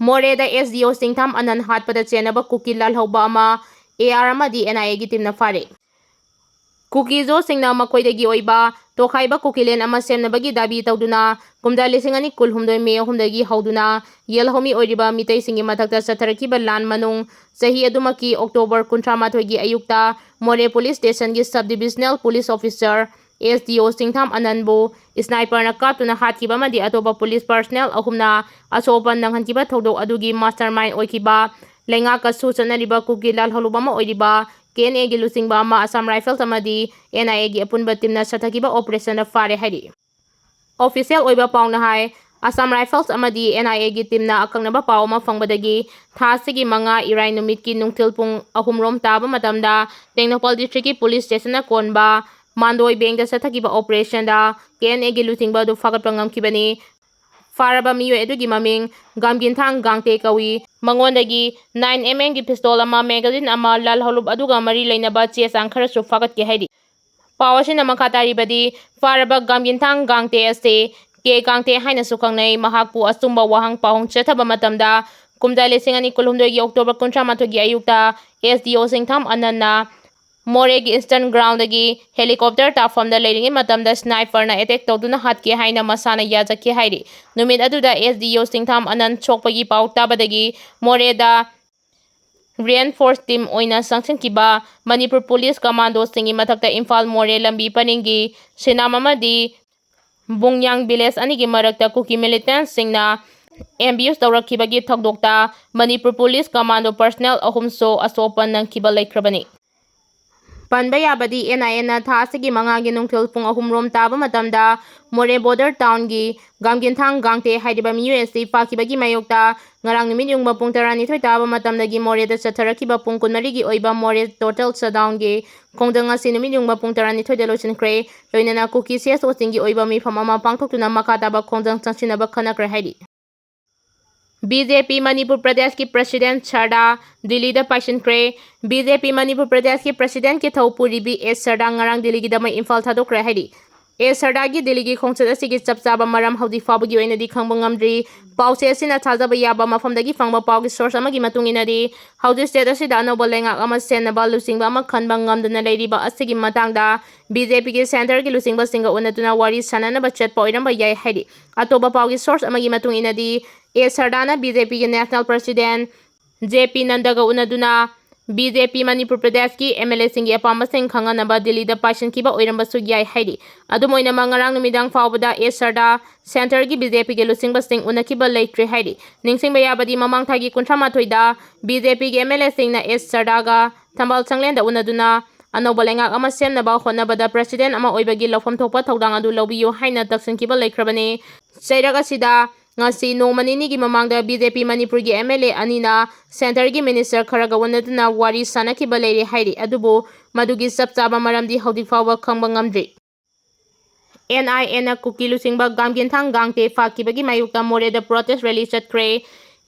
Moreda SDO Singtham Anan hatpada chenaba Kuki Lalhoub ama AR amadi NIA gi timna fare. Kuki zo singna makoidagi oiba tokhaiba kukilen ama semnabagi dabi tawduna kumda lisingani kulhumdoi me humdagi hauduna yelhomi oiriba mitei singi mathakta satharakiba lan manung sahi adumaki October 18 gi ayukta More Police Station gi Subdivisional Police Officer SDO Singtham Ananbu sniper na kaptuna hatkiba madi atoba police personnel ahumna asopan nanghankiba thodok adugi mastermind oikiba lengaka su chanariba Kuki Lalhoub ama oiriba KNA gi lusingba ama Assam Rifles amadi NIA gi apunba timna sathakiba operation fare hairi. Official oiba pauna hai Assam Rifles amadi NIA gi timna akangnaba paw ama fangbadagi thasigi manga irai numit ki nungthil pung ahumrom taba matamda Tengnopal district ki police station na konba Mandoi Bank da sathakiba operation da KNA gi lusingba du fagatpa ngamkibani. Faraba mioi adugi maming Gamginthang Gangte kawi mangondagi 9mm gi pistol ama magazine ama Lalhoub aduga mari leinaba chesang kharasu fagatke hairi. Pawasina makhatari badi Faraba Gamginthang Gangte ase ke Gangte haina sukhangnai mahakpu asumba wahang pahong chathaba matamda kumda lesingani kulhumdoi gi October 18 gi ayukta SDO Singtham Ananna More gi Eastern Ground gi helicopter tafamda leiringi matamda sniper na attack tawduna hatke haina masana yajakhe hairi. Numit aduda SDO Singtham Anan chokpagi paw tabadagi Moreda reinforced team oina sangsinkiba Manipur Police Commando singi mathakta Imphal More lambi paningi sinam amadi Bungyang village anigi marakta Kuki militants singna ambushed tawrakhibagi thakdokta Manipur Police Commando personnel ahumso asopan nangkiba laikhrabani. Panba yabadi NIA na thasigi mangagi nungthil pung ahumrom taba matamda More border town gi Gamginthang Gangte haidiba mioi pakibagi mayokta ngarang numit yungba pung 12 taba matamdagi Moreda chatharakiba pung 12 gi oiba More total shutdown gi khongdang asi numit yungba pung 12 da losinkhre loinana Kuki CSO singi oiba mifam ama pangthoktuna makataba khongdang changsinaba khanakre hairi. BJP Manipur Pradesh की president सरदा दिल्ली दा पाइसिनख्रे BJP Manipur Pradesh की president की थौपुरी B S सरदा ngarang Delhi की दमै Imphal थादोख्रे हाइरि S सरदा की दिल्ली की खोंगचत असिगी चपचाबा मरम हौदी फाबगी ओइनदी खंगबा ngamdri पाउसे असिना थाजाबा याबा मफमदगी फंगबा पाउगी source अमगी मतुंगिनदी हौदी state असिदा अनोबा लेंगाक अमा सेनबा लुसिंगबा अमा खनबा ngamdana लेरिबा असिगी मतंगदा BJP की सेंटर की लुसिंगबा सिंगा उनतुना वारी सननबा चटपा ओइरंबा याय हाइरि अतोबा पाउगी सोर्स अमगी मतुंगिनदी ए सरदाना BJP के national president JP नंदगा उनदुना BJP Manipur Pradesh की MLA सिंगी अपामा सिंग खंगनबा दिल्ली दा पाइसिनखिबा ओइरंबसु याय हाइरि अदुमोइना मंगरांग नुमिदांग फावबदा ए सरदा सेंटर की BJP के लुसिंगबा सिंग उनखिबा लेट्रे हाइरि निंगसिंगबा याबदी ममांग थागी 38 दा BJP के MLA सिंगना ए सरदागा थंबाल संगलेंदा उनदुना अनोबा लेंगाक अमा सेमनबा होनबदा प्रेसिडेंट अमा ओइबगी लफम थोपा थौदांग अदु लौबियो हाइना तक्सिनखिबा लेख्रबने सैरागा सिदा ngasi nomani gi mamangda BJP Manipur gi MLA anina center gi minister kharaga wanaduna wari sanaki baleri hairi adubu madugi sapchaba maramdi hodi fawa khangba ngamdri NIA na Kuki lusingba Gamginthang Gangte fakibagi mayukta More da protest rally chatkre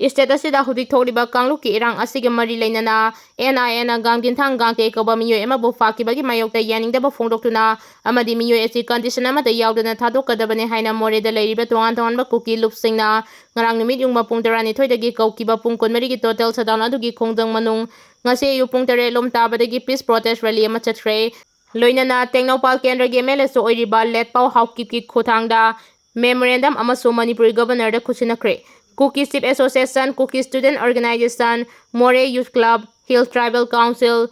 state asida hudi thoriba kangluki irang asige mari leinana NIA na Gamginthang Gangte koba mioi ema bo fakibagi mayokta yaningda ba phongdoktuna amadi mioi asi condition ama da yaudana thadokadabane haina More da leiriba tongan tongan ba Kuki lupsingna ngarang numit yungba pung 12 dagi kaukiba pung 12 gi total shutdown adugi khongdang manung ngase yu pung 3 lom tabadagi peace protest rally ama chatre loinana Tengnopal Kendra gi MLA so oiriba letpau haukip ki khothangda memorandum ama so Manipur governor da khusinakre Kuki Chief Association, Kuki Student Organization, More Youth Club, Hill Tribal Council,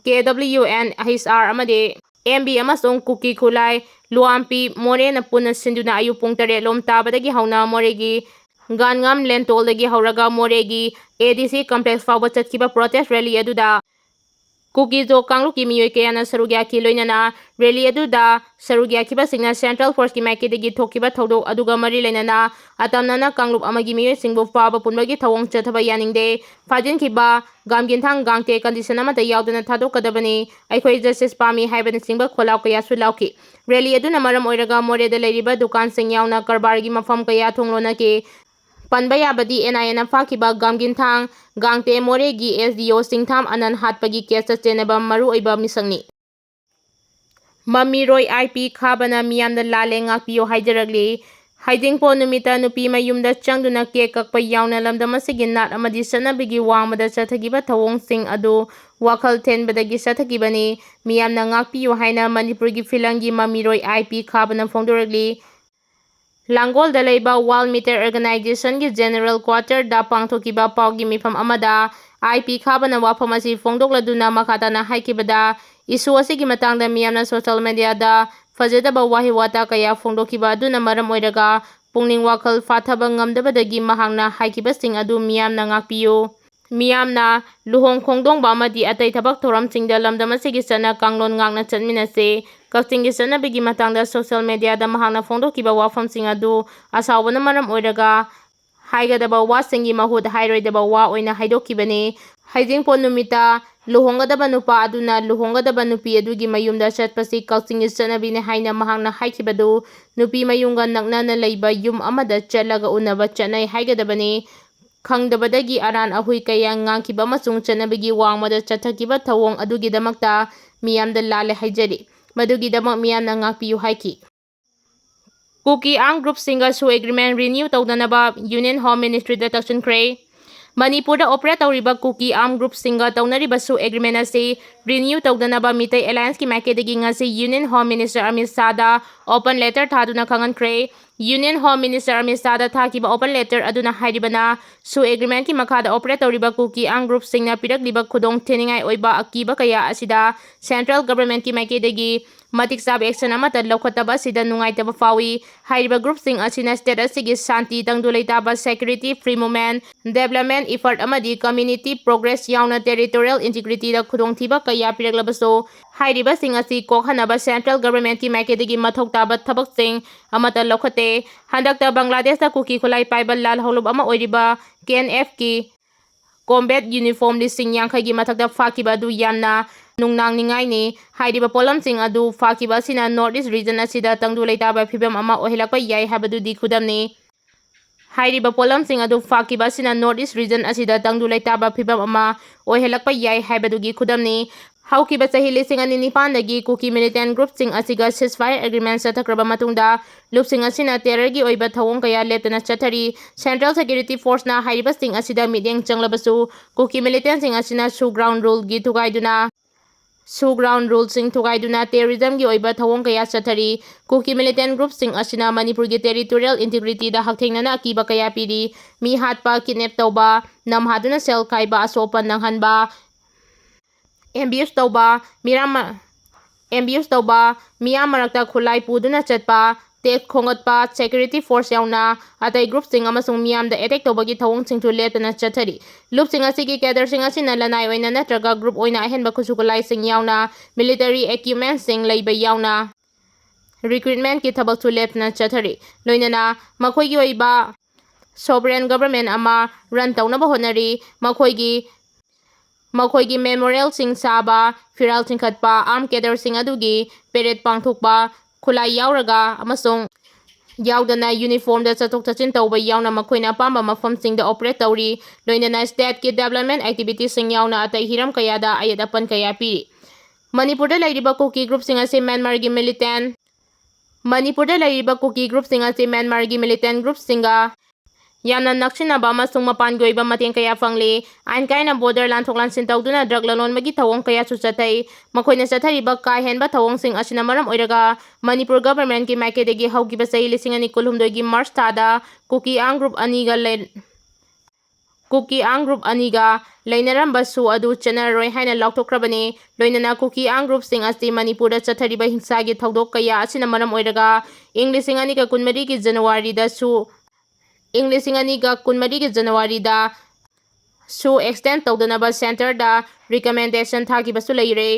KWN, HR amade MB amasong Kuki Khulai, Luampi, More na puna sinduna ayupung tare lom tabadagi hauna More gi Gangam Lentol dagi hauraga More gi ADC complex fawa chatkiba protest rally aduda Kuki zo kangluki mioi kayana sarugya ki loinana rally aduda sarugya kiba singna Central Force ki maiki dagi thokiba thodok aduga mari leinana atamnana kanglup amagi mioi singbo faba punbagi thawong chathaba yaningde fajin kiba Gamginthang Gangte condition amata yaudana thadokadabani aikhoi justice pami haibani singba kholaw kaya su lauki rally aduna maram oiraga More da leiriba dukan sing yauna karbargi mafam kaya thonglona ke Panba yabadi NIA na fakiba Gamginthang Gangte More gi SDO Singtham Anan hatpagi case chenaba maru oiba misangni Mamiroi IP Khaba na miyamda lale ngakpiyo haijaragli ꯍꯩꯖꯤꯡꯄꯣꯠ ꯅꯨꯃꯤꯠꯇ ꯅꯨꯄꯤ ꯃꯌꯨꯝꯗ ꯆꯪꯗꯨꯅ cake ꯀꯛꯄ ꯌꯥꯎꯅ ꯂꯝꯗꯝ ꯑꯁꯤꯒꯤ ꯅꯥꯠ ꯑꯃꯗꯤ ꯆꯠꯅꯕꯤꯒꯤ ꯋꯥꯡꯃꯗ ꯆꯠꯊꯈꯤꯕ ꯊꯧꯑꯣꯡꯁꯤꯡ ꯑꯗꯨ ꯋꯥꯈꯜ ꯊꯦꯟꯕꯗꯒꯤ ꯆꯠꯊꯈꯤꯕꯅꯤ꯫ ꯃꯤꯌꯥꯝꯅ ꯉꯥꯛꯄꯤꯌꯨ ꯍꯥꯏꯅ ꯃꯅꯤꯄꯨꯔꯒꯤ ꯐꯤꯂꯝꯒꯤ ꯃꯃꯤꯔꯣꯏ ꯑꯥꯏ.ꯄꯤ. ꯈꯥꯕꯅ ꯐꯣꯡꯗꯣꯔꯛꯂꯤ꯫ ꯂꯥꯡꯒꯣꯜꯗ ꯂꯩꯕ ꯋꯥꯔꯜ ꯃꯤꯇꯔ ꯑꯣꯔꯒꯅꯥꯏꯖꯦꯁꯟꯒꯤ ꯖꯦꯅꯔꯦꯜ ꯀ꯭ꯋꯥꯔꯇꯔꯗ ꯄꯥꯡꯊꯣꯛꯈꯤꯕ ꯄꯥꯎꯒꯤ ꯃꯤꯐꯝ ꯑꯃꯗ ꯑꯥꯏ.ꯄꯤ. ꯈꯥꯕꯅ ꯋꯥꯐꯝ ꯑꯁꯤ ꯐꯣꯡꯗꯣꯛꯂꯗꯨꯅ ꯃꯈꯥ ꯇꯥꯅ ꯍꯥꯏꯈꯤꯕꯗ ꯏꯁꯨ ꯑꯁꯤꯒꯤ ꯃꯇꯥꯡꯗ ꯃꯤꯌꯥꯝꯅ ꯁꯣꯁꯤꯌꯦꯜ ꯃꯤꯗꯤꯌꯥꯗ ꯐꯖꯗꯕ ꯋꯥꯍꯩ ꯋꯥꯇꯥ ꯀꯌꯥ ꯐꯣꯡꯗꯣꯛꯈꯤꯕ ꯑꯗꯨꯅ ꯃꯔꯝ ꯑꯣꯏꯔꯒ ꯄꯨꯛꯅꯤꯡ ꯋꯥꯈꯜ ꯐꯥꯊꯕ ꯉꯝꯗꯕꯗꯒꯤ ꯃꯍꯥꯛꯅ ꯍꯥꯏꯈꯤꯕꯁꯤꯡ ꯑꯗꯨ ꯃꯤꯌꯥꯝꯅ ꯉꯥꯛꯄꯤꯌꯨ꯫ ꯃꯤꯌꯥꯝꯅ ꯂꯨꯍꯣꯡ ꯈꯣꯡꯗꯣꯡꯕ ꯑꯃꯗꯤ ꯑꯇꯩ ꯊꯕꯛ ꯊꯧꯔꯝꯁꯤꯡꯗ ꯂꯝꯗꯝ ꯑꯁꯤꯒꯤ ꯆꯠꯅ ꯀꯥꯡꯂꯣꯟ ꯉꯥꯛꯅ ꯆꯠꯃꯤꯟꯅꯁꯦ꯫ ꯀꯛꯆꯤꯡꯒꯤ ꯆꯠꯅꯕꯤꯒꯤ ꯃꯇꯥꯡꯗ ꯁꯣꯁꯤꯌꯦꯜ ꯃꯤꯗꯤꯌꯥꯗ ꯃꯍꯥꯛꯅ ꯐꯣꯡꯗꯣꯛꯈꯤꯕ ꯋꯥꯐꯝꯁꯤꯡ ꯑꯗꯨ ꯑꯁꯥꯎꯕꯅ ꯃꯔꯝ ꯑꯣꯏꯔꯒ ꯍꯥꯏꯒꯗꯕ ꯋꯥꯁꯤꯡꯒꯤ ꯃꯍꯨꯠ ꯍꯥꯏꯔꯣꯏꯗꯕ ꯋꯥ ꯑꯣꯏꯅ ꯍꯥꯏꯗꯣꯛꯈꯤꯕꯅꯤ꯫ ꯍꯩꯖꯤꯡꯄꯣꯠ ꯅꯨꯃꯤꯠꯇ ꯂꯨꯍꯣꯡꯒꯗꯕ ꯅꯨꯄꯥ ꯑꯗꯨꯅ ꯂꯨꯍꯣꯡꯒꯗꯕ ꯅꯨꯄꯤ ꯑꯗꯨꯒꯤ ꯃꯌꯨꯝꯗ ꯆꯠꯄꯁꯤ ꯀꯛꯆꯤꯡꯒꯤ ꯆꯠꯅꯕꯤꯅꯤ ꯍꯥꯏꯅ ꯃꯍꯥꯛꯅ ꯍꯥꯏꯈꯤꯕꯗꯨ ꯅꯨꯄꯤ ꯃꯌꯨꯝꯒ ꯅꯛꯅꯅ ꯂꯩꯕ ꯌꯨꯝ ꯑꯃꯗ ꯆꯠꯂꯒ ꯎꯅꯕ ꯆꯠꯅꯩ ꯍꯥꯏꯒꯗꯕꯅꯤ꯫ ꯈꯪꯗꯕꯗꯒꯤ ꯑꯔꯥꯟ ꯑꯍꯨꯏ ꯀꯌꯥ ꯉꯥꯡꯈꯤꯕ ꯑꯃꯁꯨꯡ ꯆꯠꯅꯕꯤꯒꯤ ꯋꯥꯡꯃꯗ ꯆꯠꯊꯈꯤꯕ ꯊꯧꯑꯣꯡ ꯑꯗꯨꯒꯤꯗꯃꯛꯇ ꯃꯤꯌꯥꯝꯗ ꯂꯥꯜꯂꯦ ꯍꯥꯏꯖꯔꯤ꯫ ꯃꯗꯨꯒꯤꯗꯃꯛ ꯃꯤꯌꯥꯝꯅ ꯉꯥꯛꯄꯤꯌꯨ ꯍꯥꯏꯈꯤ꯫ ꯀꯨꯀꯤ ꯑꯥꯔꯝ ꯒ꯭ꯔꯨꯞꯁꯤꯡꯒ ꯁꯨ ꯑꯦꯒ꯭ꯔꯤꯃꯦꯟ ꯔꯤꯅ꯭ꯌꯨ ꯇꯧꯗꯅꯕ ꯌꯨꯅꯤꯌꯟ ꯍꯣꯝ ꯃꯤꯅꯤꯁꯇ꯭ꯔꯤꯗ ꯇꯛꯁꯤꯟꯈ꯭ꯔꯦ꯫ ꯃꯅꯤꯄꯨꯔꯗ ꯑꯣꯄꯔꯦꯠ ꯇꯧꯔꯤꯕ ꯀꯨꯀꯤ ꯑꯥꯔꯝ ꯒ꯭ꯔꯨꯞꯁꯤꯡꯒ ꯇꯧꯅꯔꯤꯕ ꯁꯨ ꯑꯦꯒ꯭ꯔꯤꯃꯦꯟ ꯑꯁꯤ ꯔꯤꯅ꯭ꯌꯨ ꯇꯧꯗꯅꯕ ꯃꯤꯇꯩ ꯑꯦꯂꯥꯏꯟꯁꯀꯤ ꯃꯥꯏꯀꯩꯗꯒꯤ ꯉꯁꯤ ꯌꯨꯅꯤꯌꯟ ꯍꯣꯝ ꯃꯤꯅꯤꯁꯇꯔ ꯑꯃꯤꯠ ꯁꯥꯍꯗ ꯑꯣꯄꯟ ꯂꯦꯇꯔ ꯊꯥꯗꯨꯅ ꯈꯪꯍꯟꯈ꯭ꯔꯦ꯫ ꯌꯨꯅꯤꯌꯟ ꯍꯣꯝ ꯃꯤꯅꯤꯁꯇꯔ ꯑꯃꯤꯠ ꯁꯥꯍꯗ ꯊꯥꯈꯤꯕ ꯑꯣꯄꯟ ꯂꯦꯇꯔ ꯑꯗꯨꯅ ꯍꯥꯏꯔꯤꯕꯅ ꯁꯨ ꯑꯦꯒ꯭ꯔꯤꯃꯦꯟꯒꯤ ꯃꯈꯥꯗ ꯑꯣꯄꯔꯦꯠ ꯇꯧꯔꯤꯕ ꯀꯨꯀꯤ ꯑꯥꯔꯝ ꯒ꯭ꯔꯨꯞꯁꯤꯡꯅ ꯄꯤꯔꯛꯂꯤꯕ ꯈꯨꯗꯣꯡꯊꯤꯅꯤꯡꯉꯥꯏ ꯑꯣꯏꯕ ꯑꯀꯤꯕ ꯀꯌꯥ ꯑꯁꯤꯗ ꯁꯦꯟꯇ꯭ꯔꯦꯜ ꯒꯚꯔꯟꯃꯦꯟꯠꯀꯤ ꯃꯥꯏꯀꯩꯗꯒꯤ ꯃꯇꯤꯛ ꯆꯥꯕ ꯑꯦꯛꯁꯟ ꯑꯃꯠꯇ ꯂꯧꯈꯠꯇꯕ ꯑꯁꯤꯗ ꯅꯨꯡꯉꯥꯏꯇꯕ ꯐꯥꯎꯏ꯫ ꯍꯥꯏꯔꯤꯕ ꯒ꯭ꯔꯨꯞꯁꯤꯡ ꯑꯁꯤꯅ ꯁ꯭ꯇꯦꯠ ꯑꯁꯤꯒꯤ ꯁꯥꯟꯇꯤ, ꯇꯪꯗꯨ ꯂꯩꯇꯥꯕ, security, free movement, development effort ꯑꯃꯗꯤ ꯀꯝꯃ꯭ꯌꯨꯅꯤꯇꯤ ꯄ꯭ꯔꯣꯒ꯭ꯔꯦꯁ ꯌꯥꯎꯅ ꯇꯦꯔꯤꯇꯣꯔꯤꯌꯦꯜ ꯏꯟꯇꯤꯒ꯭ꯔꯤꯇꯤꯗ ꯈꯨꯗꯣꯡꯊꯤꯕ ꯀꯌꯥ ꯄꯤꯔꯛꯂꯕꯁꯨ ꯍꯥꯏꯔꯤꯕꯁꯤꯡ ꯑꯁꯤ ꯀꯣꯛꯍꯟꯅꯕ ꯁꯦꯟꯇ꯭ꯔꯦꯜ ꯒꯚꯔꯟꯃꯦꯟꯠꯀꯤ ꯃꯥꯏꯀꯩꯗꯒꯤ ꯃꯊꯧ ꯇꯥꯕ ꯊꯕꯛꯁꯤꯡ ꯑꯃꯠꯇ ꯂꯧꯈꯠꯇꯦ꯫ ꯍꯟꯗꯛꯇ ꯕꯪꯒ꯭ꯂꯥꯗꯦꯁꯇ ꯀꯨꯀꯤ ꯈꯨꯠꯂꯥꯏ ꯄꯥꯏꯕ ꯂꯥꯜ ꯍꯧꯂꯨꯞ ꯑꯃ ꯑꯣꯏꯔꯤꯕ KNF ꯀꯤ ꯀꯣꯝꯕꯦꯠ ꯌꯨꯅꯤꯐꯣꯔꯝ 50,000ꯒꯤ ꯃꯊꯛꯇ ꯐꯥꯈꯤꯕ ꯑꯗꯨ ꯌꯥꯝꯅ ꯅꯨꯡꯅꯥꯡꯅꯤꯡꯉꯥꯏꯅꯤ꯫ ꯍꯥꯏꯔꯤꯕ ꯄꯣꯠꯂꯝꯁꯤꯡ ꯑꯗꯨ ꯐꯥꯈꯤꯕ ꯑꯁꯤꯅ ꯅꯣꯔꯊ ꯏꯁ ꯔꯤꯖꯟ ꯑꯁꯤꯗ ꯇꯪꯗꯨ ꯂꯩꯇꯥꯕ ꯐꯤꯚꯝ ꯑꯃ ꯑꯣꯏꯍꯜꯂꯛꯄ ꯌꯥꯏ ꯍꯥꯏꯕꯗꯨꯗꯤ ꯈꯨꯗꯝꯅꯤ꯫ ꯍꯥꯏꯔꯤꯕ ꯄꯣꯠꯂꯝꯁꯤꯡ ꯑꯗꯨ ꯐꯥꯈꯤꯕ ꯑꯁꯤꯅ ꯅꯣꯔꯊ ꯏꯁ ꯔꯤꯖꯟ ꯑꯁꯤꯗ ꯇꯪꯗꯨ ꯂꯩꯇꯥꯕ ꯐꯤꯚꯝ ꯑꯃ ꯑꯣꯏꯍꯜꯂꯛꯄ ꯌꯥꯏ ꯍꯥꯏꯕꯗꯨꯒꯤ ꯈꯨꯗꯝꯅꯤ꯫ ꯍꯧꯈꯤꯕ ꯆꯍꯤ 2009ꯗꯒꯤ ꯀꯨꯀꯤ ꯃꯤꯂꯤꯇꯦꯟꯠ ꯒ꯭ꯔꯨꯞꯁꯤꯡ ꯑꯁꯤꯒ ꯁꯤꯖꯐꯥꯌꯔ ꯑꯦꯒ꯭ꯔꯤꯃꯦꯟꯠ ꯆꯠꯊꯈ꯭ꯔꯕ ꯃꯇꯨꯡꯗ ꯂꯨꯞꯁꯤꯡ ꯑꯁꯤꯅ ꯇꯦꯔꯔꯒꯤ ꯑꯣꯏꯕ ꯊꯧꯑꯣꯡ ꯀꯌꯥ ꯂꯦꯞꯇꯅ ꯆꯠꯊꯔꯤ꯫ ꯁꯦꯟꯇ꯭ꯔꯦꯜ ꯁꯦꯀ꯭ꯌꯨꯔꯤꯇꯤ ꯐꯣꯔꯁꯅ ꯍꯥꯏꯔꯤꯕꯁꯤꯡ ꯑꯁꯤꯗ ꯃꯤꯠꯌꯦꯡ ꯆꯪꯂꯕꯁꯨ ꯀꯨꯀꯤ ꯃꯤꯂꯤꯇꯦꯟꯠꯁꯤꯡ ꯑꯁꯤꯅ ꯁꯨ ꯒ꯭ꯔꯥꯎꯟ ꯔꯨꯜꯁꯤꯡ ꯊꯨꯒꯥꯏꯗꯨꯅ ꯇꯦꯔꯣꯔꯤꯖꯝꯒꯤ ꯑꯣꯏꯕ ꯊꯧꯑꯣꯡ ꯀꯌꯥ ꯆꯠꯊꯔꯤ꯫ ꯀꯨꯀꯤ ꯃꯤꯂꯤꯇꯦꯟꯠ ꯒ꯭ꯔꯨꯞꯁꯤꯡ ꯑꯁꯤꯅ ꯃꯅꯤꯄꯨꯔꯒꯤ ꯇꯦꯔꯤꯇꯣꯔꯤꯌꯦꯜ ꯏꯟꯇꯤꯒ꯭ꯔꯤꯇꯤꯗ ꯍꯛꯊꯦꯡꯅꯅ ꯑꯀꯤꯕ ꯀꯌꯥ ꯄꯤꯔꯤ꯫ ꯃꯤ ꯍꯥꯠꯄ, ꯀꯤꯗꯅꯦꯞ ꯇꯧꯕ, ꯅꯝꯍꯥꯗꯨꯅ ꯁꯦꯜ ꯈꯥꯏꯕ, ꯑꯁꯣꯛ ꯑꯄꯟ ꯅꯪꯍꯟꯕ, ꯑꯦꯕ꯭ꯌꯨꯖ ꯇꯧꯕ, ꯃꯤꯌꯥꯝ ꯃꯔꯛꯇ ꯈꯨꯠꯂꯥꯏ ꯄꯨꯗꯨꯅ ꯆꯠꯄ, ꯇꯦꯛꯁ ꯈꯣꯝꯒꯠꯄ, ꯁꯦꯀ꯭ꯌꯨꯔꯤꯇꯤ ꯐꯣꯔꯁ ꯌꯥꯎꯅ ꯑꯇꯩ ꯒ꯭ꯔꯨꯞꯁꯤꯡ ꯑꯃꯁꯨꯡ ꯃꯤꯌꯥꯝꯗ ꯑꯦꯇꯦꯛ ꯇꯧꯕꯒꯤ ꯊꯧꯑꯣꯡꯁꯤꯡꯁꯨ ꯂꯦꯞꯇꯅ ꯆꯠꯊꯔꯤ꯫ ꯂꯨꯞꯁꯤꯡ ꯑꯁꯤꯒꯤ ꯀꯦꯗꯔꯁꯤꯡ ꯑꯁꯤꯅ ꯂꯅꯥꯏ ꯑꯣꯏꯅ ꯅꯠꯇ꯭ꯔꯒ ꯒ꯭ꯔꯨꯞ ꯑꯣꯏꯅ ꯑꯍꯦꯟꯕ ꯈꯨꯠꯁꯨ ꯈꯨꯠꯂꯥꯏꯁꯤꯡ ꯌꯥꯎꯅ ꯃꯤꯂꯤꯇꯔꯤ ꯏꯀ꯭ꯌꯨꯞꯃꯦꯟꯠꯁꯤꯡ ꯂꯩꯕ ꯌꯥꯎꯅ ꯔꯤꯀ꯭ꯔꯨꯏꯠꯃꯦꯟꯠꯀꯤ ꯊꯕꯛꯁꯨ ꯂꯦꯞꯇꯅ ꯆꯠꯊꯔꯤ꯫ ꯂꯣꯏꯅꯅ ꯃꯈꯣꯏꯒꯤ ꯑꯣꯏꯕ ꯁꯣꯚꯔꯦꯟ ꯒꯚꯔꯟꯃꯦꯟꯠ ꯑꯃ ꯔꯟ ꯇꯧꯅꯕ ꯍꯣꯠꯅꯔꯤ꯫ ꯃꯈꯣꯏꯒꯤ ꯃꯦꯃꯣꯔꯤꯌꯦꯜꯁꯤꯡ ꯁꯥꯕ, ꯐꯤꯔꯥꯜ ꯆꯤꯡꯈꯠꯄ, ꯑꯥꯔꯝ ꯀꯦꯗꯔꯁꯤꯡ ꯑꯗꯨꯒꯤ ꯄꯦꯔꯦꯗ ꯄꯥꯡꯊꯣꯛꯄ, ꯈꯨꯠꯂꯥꯏ ꯌꯥꯎꯔꯒ ꯑꯃꯁꯨꯡ ꯌꯥꯎꯗꯅ ꯌꯨꯅꯤꯐꯣꯔꯝꯗ ꯆꯠꯊꯣꯛ-ꯆꯠꯁꯤꯟ ꯇꯧꯕ ꯌꯥꯎꯅ ꯃꯈꯣꯏꯅ ꯑꯄꯥꯝꯕ ꯃꯐꯝꯁꯤꯡꯗ ꯑꯣꯄꯔꯦꯠ ꯇꯧꯔꯤ꯫ ꯂꯣꯏꯅꯅ ꯁ꯭ꯇꯦꯠꯀꯤ ꯗꯤꯚꯦꯂꯞꯃꯦꯟꯠ ꯑꯦꯛꯇꯤꯚꯤꯇꯤꯁꯤꯡ ꯌꯥꯎꯅ ꯑꯇꯩ ꯍꯤꯔꯝ ꯀꯌꯥꯗ ꯑꯌꯦꯠ-ꯑꯄꯟ ꯀꯌꯥ ꯄꯤꯔꯤ꯫ ꯃꯅꯤꯄꯨꯔꯗ ꯂꯩꯔꯤꯕ ꯀꯨꯀꯤ ꯒ꯭ꯔꯨꯞꯁꯤꯡ ꯑꯁꯤ ꯃ꯭ꯌꯥꯟꯃꯥꯔꯒꯤ ꯃꯤꯂꯤꯇꯦꯟꯠ ꯒ꯭ꯔꯨꯞꯁꯤꯡꯒ ꯌꯥꯝꯅ ꯅꯛꯁꯤꯟꯅꯕ ꯑꯃꯁꯨꯡ ꯃꯄꯥꯟꯒꯤ ꯑꯣꯏꯕ ꯃꯇꯦꯡ ꯀꯌꯥ ꯐꯪꯂꯤ꯫ ꯑꯥꯏꯟ ꯀꯥꯏꯅ ꯕꯣꯔꯗꯔ ꯂꯥꯟꯊꯣꯛ-ꯂꯥꯟꯁꯤꯟ ꯇꯧꯗꯨꯅ ꯗ꯭ꯔꯒ ꯂꯂꯣꯟꯕꯒꯤ ꯊꯧꯑꯣꯡ ꯀꯌꯥꯁꯨ ꯆꯠꯊꯩ꯫ ꯃꯈꯣꯏꯅ ꯆꯠꯊꯔꯤꯕ ꯀꯥ ꯍꯦꯟꯕ ꯊꯧꯑꯣꯡꯁꯤꯡ ꯑꯁꯤꯅ ꯃꯔꯝ ꯑꯣꯏꯔꯒ ꯃꯅꯤꯄꯨꯔ ꯒꯚꯔꯟꯃꯦꯟꯠꯀꯤ ꯃꯥꯏꯀꯩꯗꯒꯤ ꯍꯧꯈꯤꯕ ꯆꯍꯤ 2018ꯒꯤ ꯃꯥꯔꯆ ꯊꯥꯗ ꯀꯨꯀꯤ ꯑꯥꯔꯝ ꯒ꯭ꯔꯨꯞ ꯑꯅꯤꯒ ꯂꯩꯅꯔꯝꯕ ꯁꯨ ꯑꯗꯨ ꯆꯠꯅꯔꯔꯣꯏ ꯍꯥꯏꯅ ꯂꯥꯎꯊꯣꯛꯈ꯭ꯔꯕꯅꯤ꯫ ꯂꯣꯏꯅꯅ ꯀꯨꯀꯤ ꯑꯥꯔꯝ ꯒ꯭ꯔꯨꯞꯁꯤꯡ ꯑꯁꯤ ꯃꯅꯤꯄꯨꯔꯗ ꯆꯠꯊꯔꯤꯕ ꯍꯤꯡꯁꯥꯒꯤ ꯊꯧꯗꯣꯛ ꯀꯌꯥ ꯑꯁꯤꯅ ꯃꯔꯝ ꯑꯣꯏꯔꯒ ꯏꯪ 2014ꯒꯤ ꯖꯅꯨꯋꯥꯔꯤꯗ ꯁꯨ ꯑꯦꯛꯁꯇꯦꯟꯗ ꯇꯧꯗꯅꯕ ꯁꯦꯟꯇꯔꯗ ꯔꯤꯀꯃꯦꯟꯗꯦꯁꯟ ꯊꯥꯈꯤꯕꯁꯨ ꯂꯩꯔꯦ꯫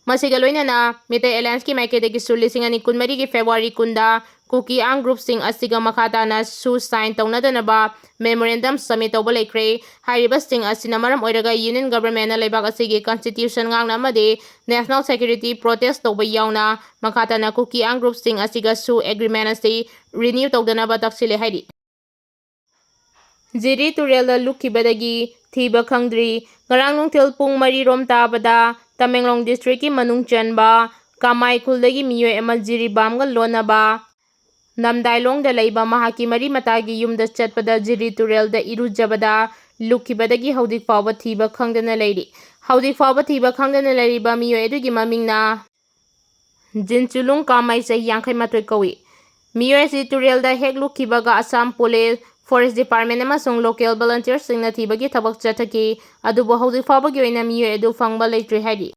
ꯃꯁꯤꯒ ꯂꯣꯏꯅꯅ ꯃꯤꯇꯩ ꯑꯦꯂꯥꯏꯟꯁꯀꯤ ꯃꯥꯏꯀꯩꯗꯒꯤꯁꯨ 2014ꯒꯤ ꯐꯦꯕ꯭ꯔꯨꯋꯥꯔꯤ 10ꯗ ꯀꯨꯀꯤ ꯑꯥꯔꯝ ꯒ꯭ꯔꯨꯞꯁꯤꯡ ꯑꯁꯤꯒ ꯃꯈꯥ ꯇꯥꯅ ꯁꯨ ꯁꯥꯏꯟ ꯇꯧꯅꯗꯅꯕ ꯃꯦꯃꯣꯔꯦꯟꯗꯝ ꯁꯕꯃꯤꯠ ꯇꯧꯕ ꯂꯩꯈ꯭ꯔꯦ꯫ ꯍꯥꯏꯔꯤꯕꯁꯤꯡ ꯑꯁꯤꯅ ꯃꯔꯝ ꯑꯣꯏꯔꯒ ꯌꯨꯅꯤꯌꯟ ꯒꯚꯔꯟꯃꯦꯟꯠꯅ ꯂꯩꯕꯥꯛ ꯑꯁꯤꯒꯤ ꯀꯟꯁꯇꯤꯇ꯭ꯌꯨꯁꯟ ꯉꯥꯛꯅ ꯑꯃꯗꯤ ꯅꯦꯁꯅꯦꯜ ꯁꯦꯀ꯭ꯌꯨꯔꯤꯇꯤ ꯄ꯭ꯔꯣꯇꯦꯁ ꯇꯧꯕ ꯌꯥꯎꯅ ꯃꯈꯥ ꯇꯥꯅ ꯀꯨꯀꯤ ꯑꯥꯔꯝ ꯒ꯭ꯔꯨꯞꯁꯤꯡ ꯑꯁꯤꯒ ꯁꯨ ꯑꯦꯒ꯭ꯔꯤꯃꯦꯟꯠ ꯑꯁꯤ ꯔꯤꯅ꯭ꯌꯨ ꯇꯧꯗꯅꯕ ꯇꯛꯁꯤꯜꯂꯦ ꯍꯥꯏꯔꯤ꯫ ꯖꯤꯔꯤ ꯇꯨꯔꯦꯜꯗ ꯂꯨꯞꯈꯤꯕꯗꯒꯤ ꯊꯤꯕ ꯈꯪꯗ꯭ꯔꯤ꯫ ꯉꯔꯥꯡ ꯅꯨꯡꯊꯤꯜ ꯄꯨꯡ 4 ꯇꯥꯕꯗ ꯇꯃꯦꯡꯂꯣꯡ ꯗꯤꯁꯇ꯭ꯔꯤꯛꯀꯤ ꯃꯅꯨꯡ ꯆꯟꯕ ꯀꯥꯃꯥꯏ ꯈꯨꯜꯗꯒꯤ ꯃꯤꯑꯣꯏ ꯑꯃ ꯖꯤꯔꯤꯕꯥꯝꯒ ꯂꯣꯟꯅꯕ ꯅꯝꯗꯥꯏꯂꯣꯡꯗ ꯂꯩꯕ ꯃꯍꯥꯛꯀꯤ ꯃꯔꯤ ꯃꯇꯥꯒꯤ ꯌꯨꯝꯗ ꯆꯠꯄꯗ ꯖꯤꯔꯤ ꯇꯨꯔꯦꯜꯗ ꯏꯔꯨꯖꯕꯗ ꯂꯨꯞꯈꯤꯕꯗꯒꯤ ꯍꯧꯖꯤꯛ ꯐꯥꯎꯕ ꯊꯤꯕ ꯈꯪꯗꯅ ꯂꯩꯔꯤ꯫ ꯍꯧꯖꯤक ꯐꯥꯎꯕ ꯊꯤꯕ ꯈꯪꯗꯅ ꯂꯩꯔꯤꯕ ꯃꯤꯑꯣꯏ ꯑꯗꯨꯒꯤ ꯃꯃꯤꯡꯅ ꯖꯤꯟꯆꯨꯂꯨꯡ ꯀꯥꯃꯩ ꯆꯍꯤ 58 ꯀꯧꯏ꯫ ꯃꯤꯑꯣꯏ ꯑꯁꯤ ꯇꯨꯔꯦꯜꯗ ꯍꯦꯛ ꯂꯨꯞꯈꯤꯕꯒ ꯑꯁꯥꯝ ꯄꯨꯂꯤꯁ, ꯐꯣꯔꯦꯁꯠ ꯗꯤꯄꯥꯔꯠꯃꯦꯟꯠ ꯑꯃꯁꯨꯡ ꯂꯣꯀꯦꯜ ꯚꯣꯂꯨꯟꯇꯤꯌꯔꯁꯤꯡꯅ ꯊꯤꯕꯒꯤ ꯊꯕꯛ ꯆꯠꯊꯈꯤ, ꯑꯗꯨꯕꯨ ꯍꯧꯖꯤꯛ ꯐꯥꯎꯕꯒꯤ ꯑꯣꯏꯅ ꯃꯤꯑꯣꯏ ꯑꯗꯨ ꯐꯪꯕ ꯂꯩꯇ꯭ꯔꯤ ꯍꯥꯏꯔꯤ꯫